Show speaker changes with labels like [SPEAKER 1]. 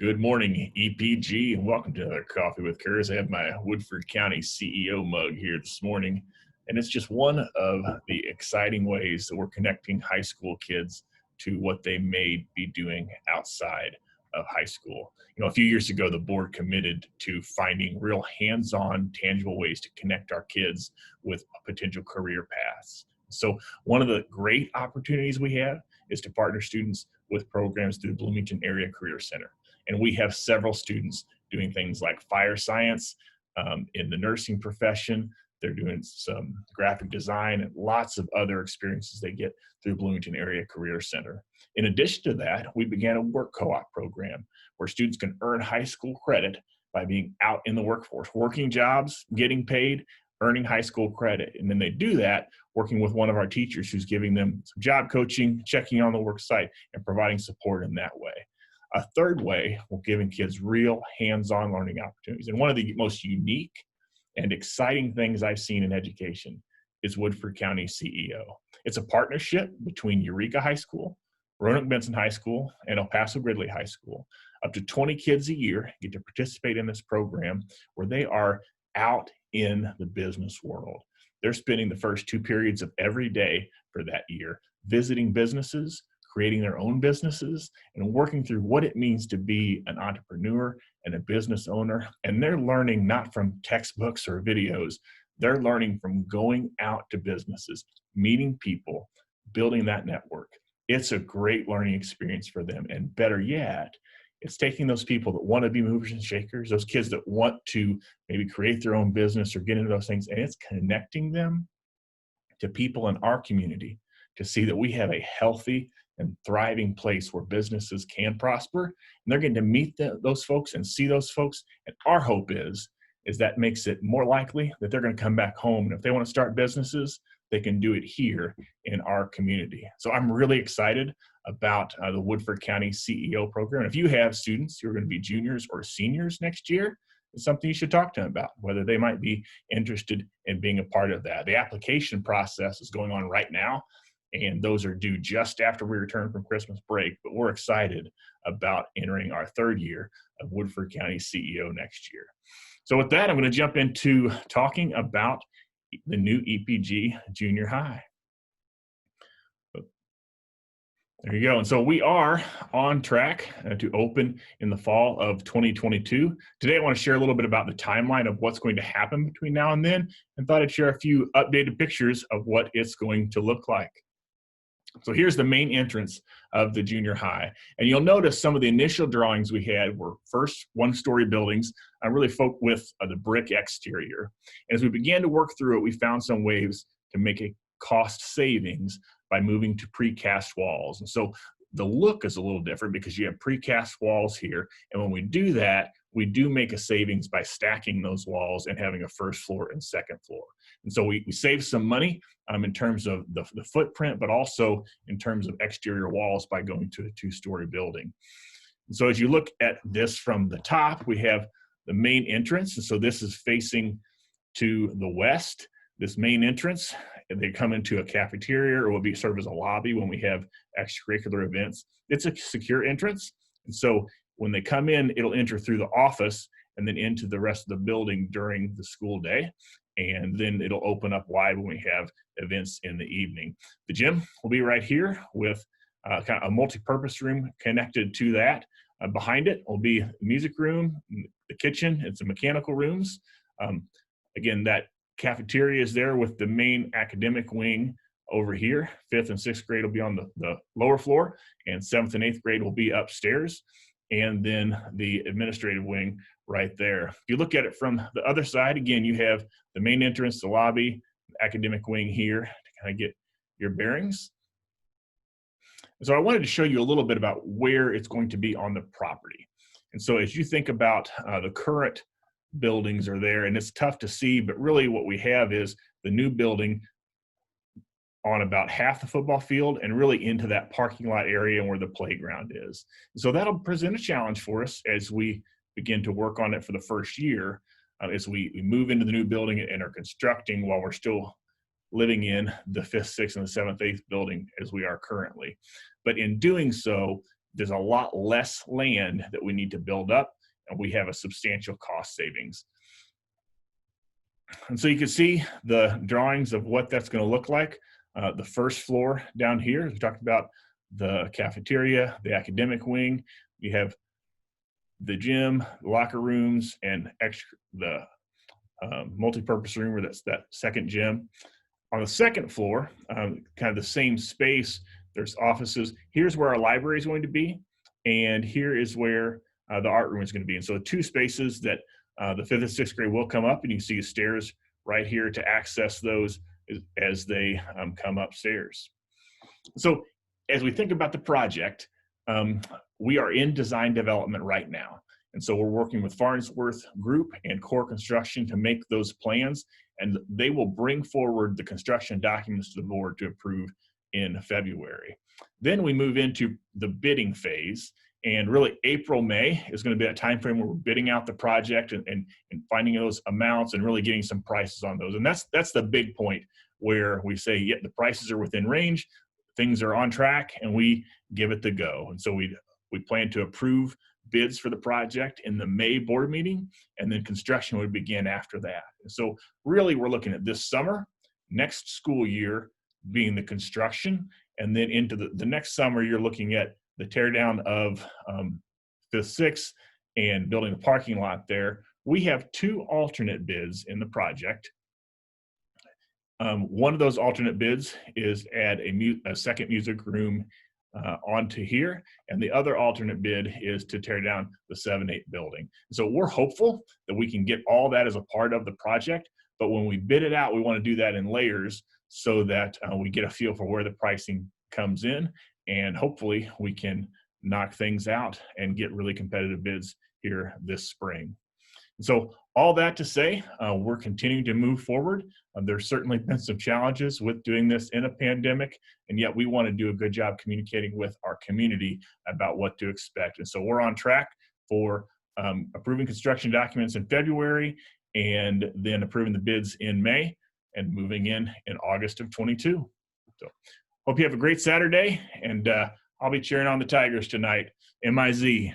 [SPEAKER 1] Good morning, EPG, and welcome to another Coffee with Kurz. I have my Woodford County CEO mug here this morning, and it's just one of the exciting ways that we're connecting high school kids to what they may be doing outside of high school. A few years ago, the board committed to finding real hands-on, tangible ways to connect our kids with potential career paths. So one of the great opportunities we have is to partner students with programs through the Bloomington Area Career Center. And we have several students doing things like fire science in the nursing profession. They're doing some graphic design and lots of other experiences they get through Bloomington Area Career Center. In addition to that, we began a work co-op program where students can earn high school credit by being out in the workforce, working jobs, getting paid, earning high school credit. And then they do that working with one of our teachers who's giving them some job coaching, checking on the work site, and providing support in that way. A third way, we're giving kids real hands-on learning opportunities. And one of the most unique and exciting things I've seen in education is Woodford County CEO. It's a partnership between Eureka High School, Roanoke Benson High School, and El Paso Gridley High School. Up to 20 kids a year get to participate in this program where they are out in the business world. They're spending the first 2 periods of every day for that year visiting businesses, creating their own businesses, and working through what it means to be an entrepreneur and a business owner. And they're learning not from textbooks or videos, they're learning from going out to businesses, meeting people, building that network. It's a great learning experience for them. And better yet, it's taking those people that want to be movers and shakers, those kids that want to maybe create their own business or get into those things, and it's connecting them to people in our community to see that we have a healthy and thriving place where businesses can prosper. And they're getting to meet those folks and see those folks. And our hope is that makes it more likely that they're going to come back home. And if they want to start businesses, they can do it here in our community. So I'm really excited about the Woodford County CEO program. And if you have students who are going to be juniors or seniors next year, it's something you should talk to them about, whether they might be interested in being a part of that. The application process is going on right now, and those are due just after we return from Christmas break. But we're excited about entering our 3rd year of Woodford County CEO next year. So with that, I'm going to jump into talking about the new EPG junior high. There you go. And so we are on track to open in the fall of 2022. Today, I want to share a little bit about the timeline of what's going to happen between now and then, and thought I'd share a few updated pictures of what it's going to look like. So here's the main entrance of the junior high. And you'll notice some of the initial drawings we had were first 1-story buildings, really folk with the brick exterior. And as we began to work through it, we found some ways to make a cost savings by moving to precast walls. And so the look is a little different because you have precast walls here. And when we do that, we do make a savings by stacking those walls and having a 1st floor and 2nd floor. And so we save some money in terms of the footprint, but also in terms of exterior walls by going to a 2-story building. And so as you look at this from the top, we have the main entrance. And so this is facing to the west. This main entrance, they come into a cafeteria or will serve as a lobby when we have extracurricular events. It's a secure entrance. And so when they come in, it'll enter through the office and then into the rest of the building during the school day. And then it'll open up wide when we have events in the evening. The gym will be right here with kind of a multi-purpose room connected to that. Behind it will be a music room, the kitchen, and some mechanical rooms. Again, that cafeteria is there with the main academic wing over here. 5th and 6th grade will be on the lower floor, and 7th and 8th grade will be upstairs. And then the administrative wing right there. If you look at it from the other side, again, you have the main entrance, the lobby, the academic wing here to kind of get your bearings. So I wanted to show you a little bit about where it's going to be on the property. And so as you think about the current buildings are there, and it's tough to see, but really what we have is the new building on about half the football field and really into that parking lot area where the playground is. So that'll present a challenge for us as we begin to work on it for the 1st year, as we move into the new building and are constructing while we're still living in the 5th, 6th, and the 7th, 8th building as we are currently. But in doing so, there's a lot less land that we need to build up, and we have a substantial cost savings. And so you can see the drawings of what that's going to look like. The first floor down here, we talked about the cafeteria, the academic wing. You have the gym, locker rooms, and the multi-purpose room, where that's that second gym. On the second floor, kind of the same space, there's offices. Here's where our library is going to be, and here is where the art room is going to be. And so 2 spaces that the 5th and 6th grade will come up, and you see stairs right here to access those as they come upstairs. So as we think about the project, we are in design development right now. And so we're working with Farnsworth Group and Core Construction to make those plans, and they will bring forward the construction documents to the board to approve in February. Then we move into the bidding phase, and really April, May is going to be that time frame where we're bidding out the project and finding those amounts and really getting some prices on those. And that's the big point where we say, yeah, the prices are within range, things are on track, and we give it the go. And so we plan to approve bids for the project in the May board meeting, and then construction would begin after that. And so really we're looking at this summer, next school year being the construction, and then into the next summer you're looking at the tear down of 5th, 6th and building the parking lot there. We have 2 alternate bids in the project. One of those alternate bids is add a second music room onto here, and the other alternate bid is to tear down the 7-8 building. So we're hopeful that we can get all that as a part of the project, but when we bid it out, we want to do that in layers so that we get a feel for where the pricing comes in, and hopefully we can knock things out and get really competitive bids here this spring. So all that to say, we're continuing to move forward. There's certainly been some challenges with doing this in a pandemic, and yet we want to do a good job communicating with our community about what to expect. And so we're on track for approving construction documents in February, and then approving the bids in May, and moving in August of 22. So hope you have a great Saturday, and I'll be cheering on the Tigers tonight. MIZ.